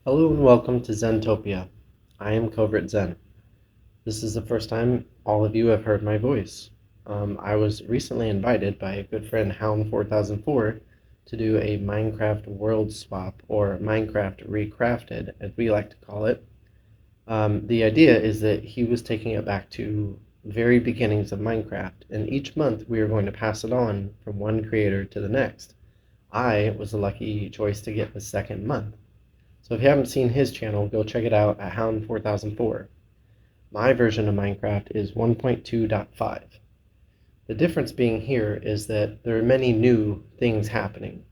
Hello and welcome to Zentopia. I am Covert Zen. This is the first time all of you have heard my voice. I was recently invited by a good friend Hound 4004 to do a Minecraft world swap, or Minecraft Recrafted, as we like to call it. The idea is that he was taking it back to very beginnings of Minecraft, and each month we are going to pass it on from one creator to the next. I was the lucky choice to get the second month. So if you haven't seen his channel, go check it out at Hound 4004. My version of Minecraft is 1.2.5. The difference being here is that there are many new things happening.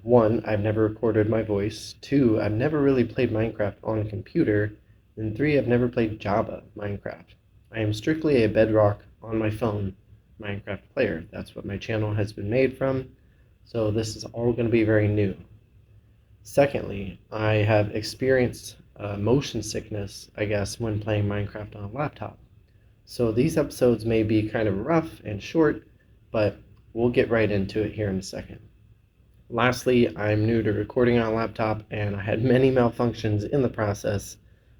One, I've never recorded my voice. Two, I've never really played Minecraft on a computer. And three, I've never played Java Minecraft. I am strictly a Bedrock on my phone Minecraft player. That's what my channel has been made from. So this is all going to be very new. Secondly, I have experienced motion sickness, I guess, when playing Minecraft on a laptop. So these episodes may be kind of rough and short, but we'll get right into it here in a second. Lastly, I'm new to recording on a laptop and I had many malfunctions in the process,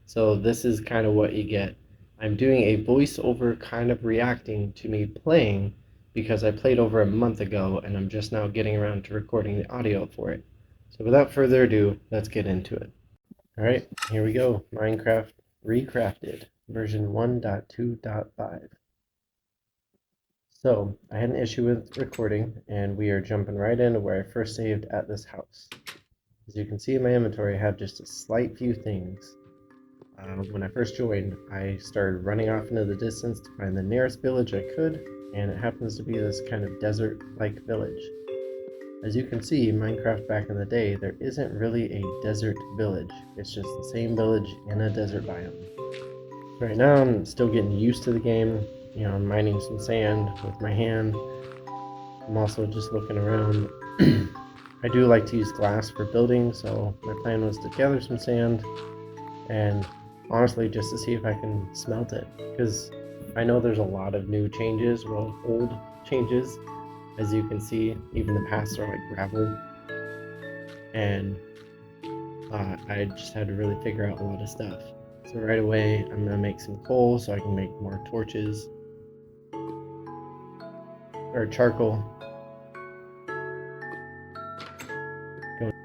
so this is kind of what you get. I'm doing a voiceover kind of reacting to me playing because I played over a month ago and I'm just now getting around to recording the audio for it. So without further ado, let's get into it. Alright, here we go. Minecraft Recrafted, version 1.2.5. So, I had an issue with recording, and we are jumping right into where I first saved at this house. As you can see in my inventory, I have just a slight few things. When I first joined, I started running off into the distance to find the nearest village I could, and it happens to be this kind of desert-like village. As you can see, Minecraft back in the day, there isn't really a desert village. It's just the same village in a desert biome. Right now, I'm still getting used to the game. You know, I'm mining some sand with my hand. I'm also just looking around. I do like to use glass for building, so my plan was to gather some sand and honestly just to see if I can smelt it. Because I know there's a lot of new changes, well, old changes. As you can see, even the paths are like gravel. And I just had to really figure out a lot of stuff. So right away, I'm gonna make some coal so I can make more torches or charcoal.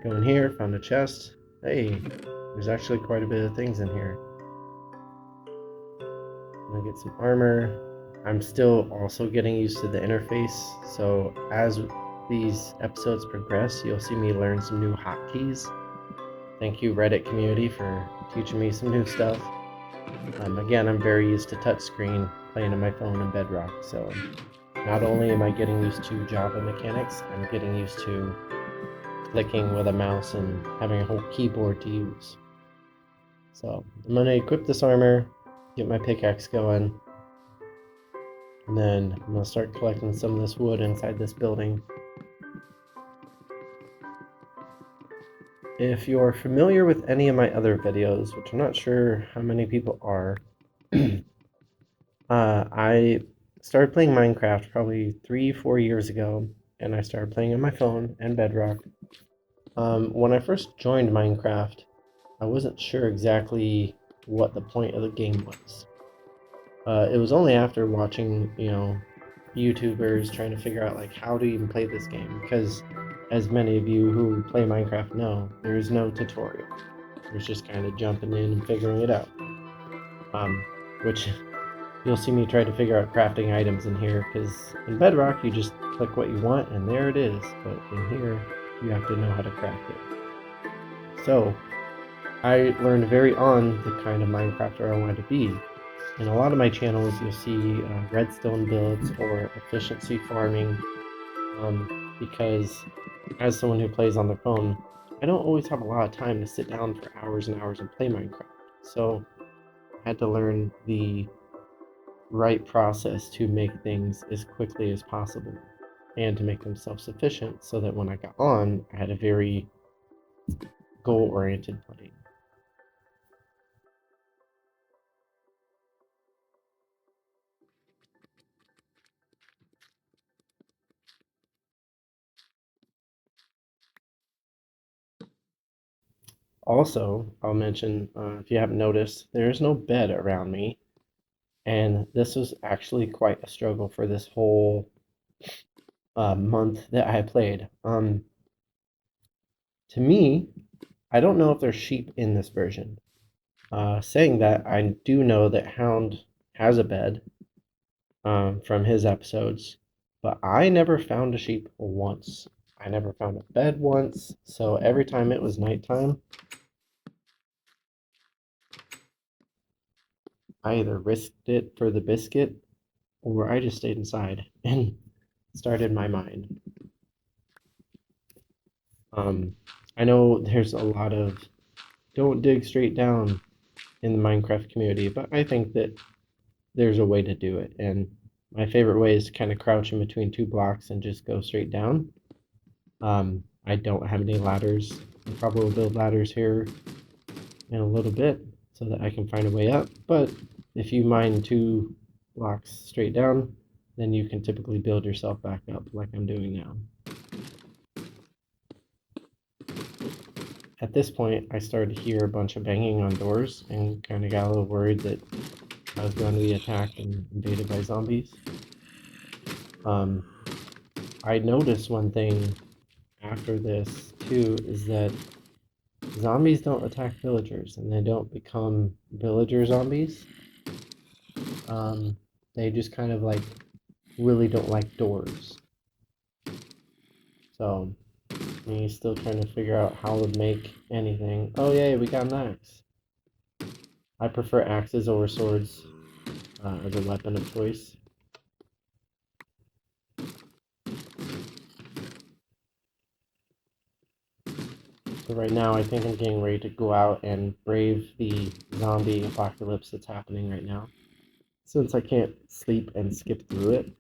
Go in here, found a chest. Hey, there's actually quite a bit of things in here. I'm gonna get some armor. I'm still also getting used to the interface, so as these episodes progress, you'll see me learn some new hotkeys. Thank you, Reddit community, for teaching me some new stuff. Again, I'm very used to touchscreen playing on my phone and Bedrock, so not only am I getting used to Java mechanics, I'm getting used to clicking with a mouse and having a whole keyboard to use. So I'm going to equip this armor, get my pickaxe going, and then I'm going to start collecting some of this wood inside this building. If you're familiar with any of my other videos, which I'm not sure how many people are, I started playing Minecraft probably 3-4 years ago, and I started playing on my phone and Bedrock. When I first joined Minecraft, I wasn't sure exactly what the point of the game was. It was only after watching, YouTubers trying to figure out like how to even play this game, because as many of you who play Minecraft know, there is no tutorial. There's just kind of jumping in and figuring it out. Which you'll see me try to figure out crafting items in here, because in Bedrock you just click what you want and there it is, but in here you have to know how to craft it. So I learned very on the kind of Minecrafter I wanted to be. In a lot of my channels, you'll see redstone builds or efficiency farming, because as someone who plays on the phone, I don't always have a lot of time to sit down for hours and hours and play Minecraft. So I had to learn the right process to make things as quickly as possible and to make them self-sufficient so that when I got on, I had a very goal-oriented play. Also, I'll mention, if you haven't noticed, there's no bed around me, and this was actually quite a struggle for this whole month that I played. To me, I don't know if there's sheep in this version. Saying that, I do know that Hound has a bed from his episodes, but I never found a sheep once. I never found a bed once, so every time it was nighttime, I either risked it for the biscuit or I just stayed inside and started my mine. Um, I know there's a lot of don't dig straight down in the Minecraft community, but I think that there's a way to do it. And my favorite way is to kind of crouch in between two blocks and just go straight down. I don't have any ladders. I'll probably build ladders here in a little bit so that I can find a way up. But if you mine two blocks straight down, then you can typically build yourself back up like I'm doing now. At this point, I started to hear a bunch of banging on doors and kind of got a little worried that I was going to be attacked and invaded by zombies. Um, I noticed one thing after this too is that zombies don't attack villagers and they don't become villager zombies. Um, they just kind of like really don't like doors. So he's still trying to figure out how to make anything. Oh yay, we got an axe. I prefer axes over swords as a weapon of choice. So right now I think I'm getting ready to go out and brave the zombie apocalypse that's happening right now. Since I can't sleep and skip through it.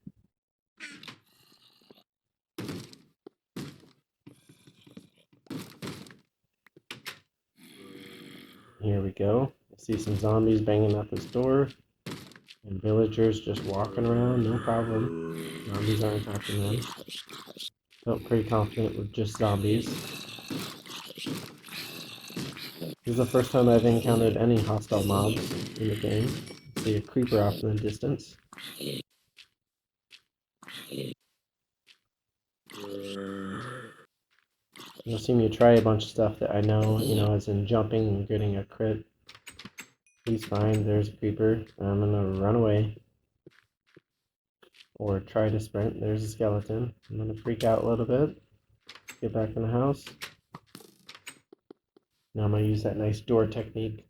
Here we go. I see some zombies banging at this door. And villagers just walking around, no problem. Zombies aren't attacking them. Felt pretty confident with just zombies. This is the first time I've encountered any hostile mobs in the game. I see a creeper off in the distance. You'll see me try a bunch of stuff that I know, as in jumping and getting a crit. He's fine, there's a creeper. I'm gonna run away. Or try to sprint. There's a skeleton. I'm gonna freak out a little bit. Get back in the house. Now I'm gonna use that nice door technique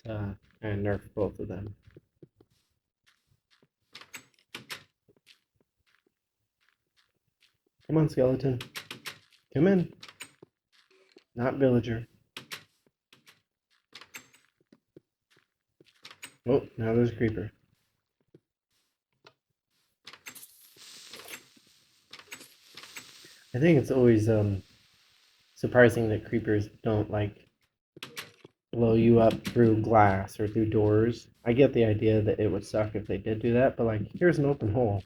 to kind of nerf both of them. Come on, skeleton. Come in. Not villager. Oh, now there's a creeper. I think it's always surprising that creepers don't like blow you up through glass or through doors. I get the idea that it would suck if they did do that, but like here's an open hole.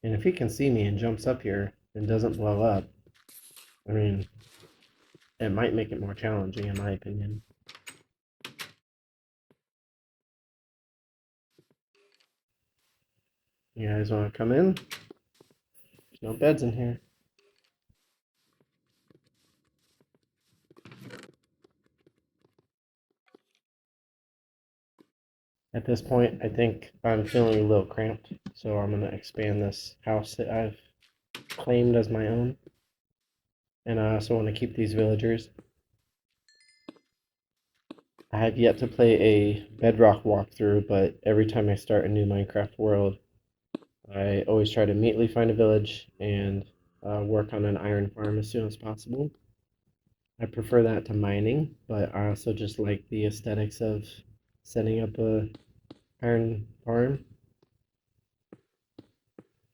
And if he can see me and jumps up here and doesn't blow up, I mean, it might make it more challenging in my opinion. You guys want to come in? There's no beds in here. At this point, I think I'm feeling a little cramped, so I'm going to expand this house that I've claimed as my own. And I also want to keep these villagers. I have yet to play a Bedrock walkthrough, but every time I start a new Minecraft world, I always try to immediately find a village and work on an iron farm as soon as possible. I prefer that to mining, but I also just like the aesthetics of setting up a iron farm.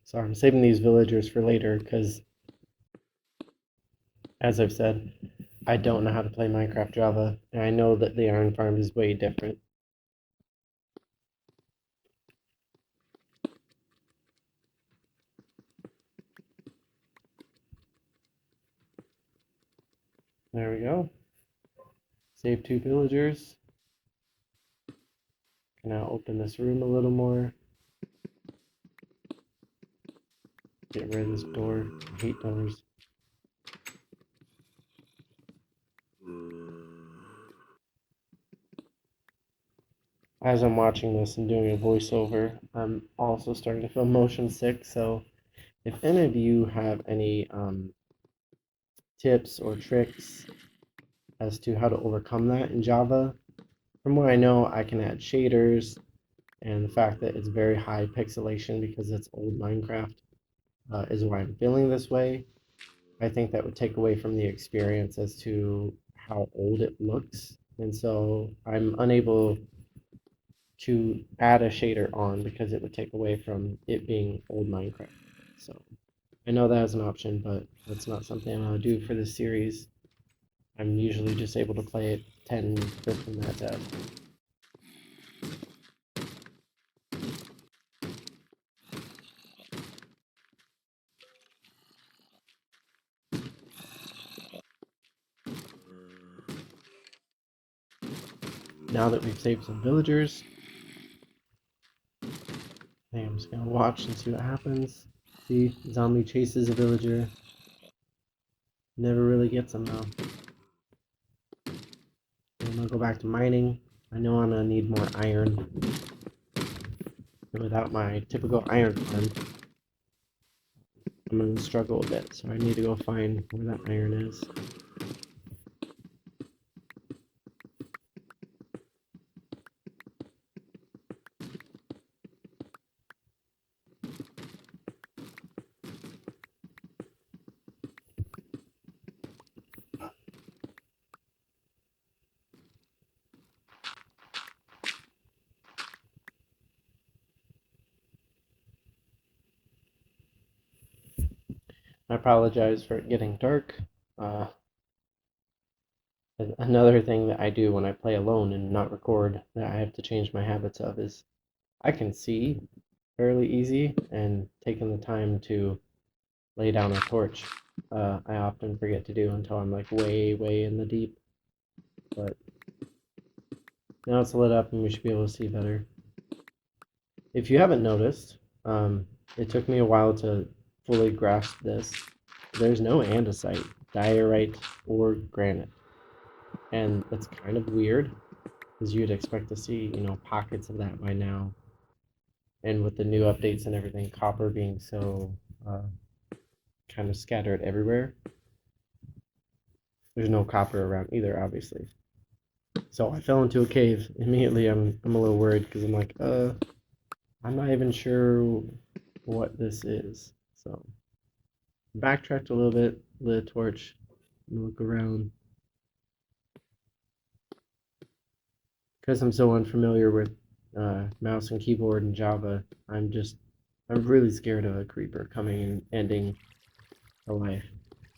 So I'm saving these villagers for later because, as I've said, I don't know how to play Minecraft Java, and I know that the iron farm is way different. There we go. Save 2 villagers. Can now open this room a little more. Get rid of this door. I hate doors. As I'm watching this and doing a voiceover, I'm also starting to feel motion sick. So if any of you have any tips or tricks as to how to overcome that in Java, from what I know, I can add shaders, and the fact that it's very high pixelation because it's old Minecraft is why I'm feeling this way. I think that would take away from the experience as to how old it looks, and so I'm unable to add a shader on because it would take away from it being old Minecraft. So I know that is an option, but that's not something I'm going to do for this series. I'm usually just able to play it 10, 15 minutes out. Now that we've saved some villagers, I'm just going to watch and see what happens. See, zombie chases a villager. Never really gets them though. I'm going to go back to mining. I know I'm going to need more iron. And without my typical iron farm, I'm going to struggle a bit. So I need to go find where that iron is. I apologize for it getting dark. Uh, Another thing that I do when I play alone and not record that I have to change my habits of is I can see fairly easy, and taking the time to lay down a torch, I often forget to do until I'm like way, way in the deep. But now it's lit up and we should be able to see better. If you haven't noticed, it took me a while to fully grasp this. There's no andesite, diorite, or granite. And that's kind of weird, because you'd expect to see, pockets of that by now. And with the new updates and everything, copper being so kind of scattered everywhere, there's no copper around either, obviously. So I fell into a cave. Immediately, I'm a little worried because I'm like, I'm not even sure what this is. So backtracked a little bit, lit a torch, look around. Because I'm so unfamiliar with mouse and keyboard in Java, I'm really scared of a creeper coming and ending a life.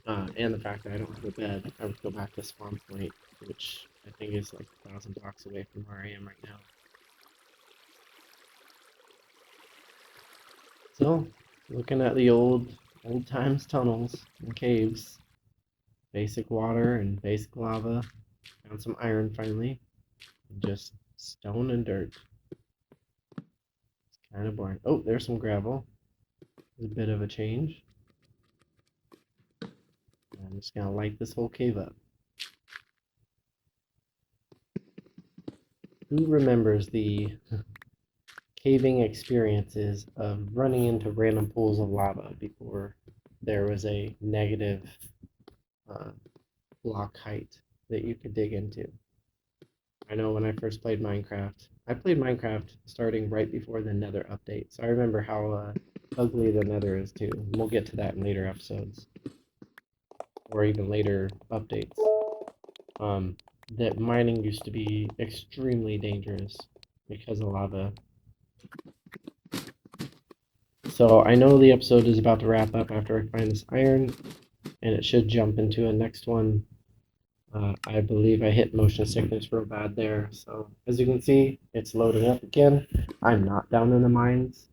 And the fact that I don't have a bed, I would go back to spawn point, which I think is like 1,000 blocks away from where I am right now. So, looking at the old times tunnels and caves, basic water and basic lava, found some iron finally, and just stone and dirt. It's kind of boring. Oh, there's some gravel. There's a bit of a change. I'm just gonna light this whole cave up. Who remembers the caving experiences of running into random pools of lava before there was a negative uh, block height that you could dig into? I know when I first played Minecraft, I played Minecraft starting right before the Nether update, so I remember how ugly the Nether is too. We'll get to that in later episodes, or even later updates. That mining used to be extremely dangerous because of lava. So I know the episode is about to wrap up after I find this iron, and it should jump into a next one. I believe I hit motion sickness real bad there. So as you can see, it's loading up again. I'm not down in the mines.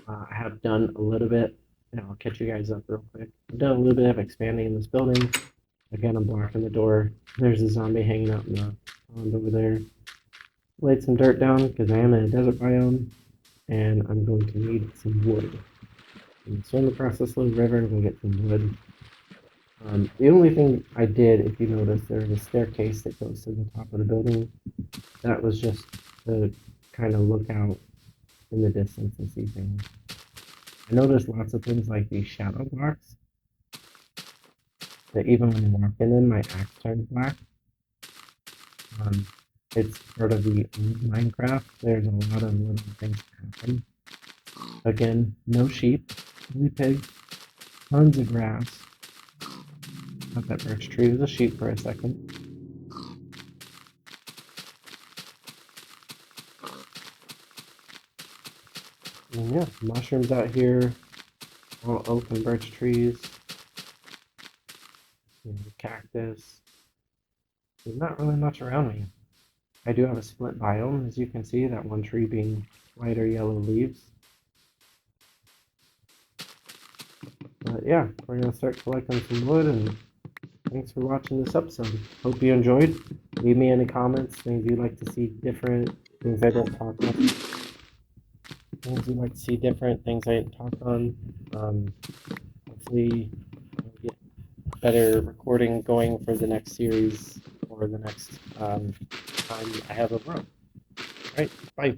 I have done a little bit, and I'll catch you guys up real quick. I've done a little bit of expanding in this building. Again, I'm blocking the door. There's a zombie hanging out in the pond over there. Laid some dirt down because I am in a desert biome, and I'm going to need some wood. I'm going to swim across this little river and go get some wood. The only thing I did, if you notice, there's a staircase that goes to the top of the building. That was just to kind of look out in the distance and see things. I noticed lots of things like these shadow blocks that even when you walk in them, my axe turns black. Um, it's part of the old Minecraft. There's a lot of little things that happen. Again, no sheep, only pigs, tons of grass. Thought that birch tree was a sheep for a second. And yeah, mushrooms out here, all oak and birch trees, cactus. There's not really much around me. I do have a split biome, as you can see, that one tree being lighter yellow leaves. But yeah, we're going to start collecting some wood, and thanks for watching this episode. Hope you enjoyed. Leave me any comments, things you'd like to see different, things I didn't talk about, things you'd like to see different, things I didn't talk on. Hopefully I'll get better recording going for the next series or the next time I have a run. All right, bye.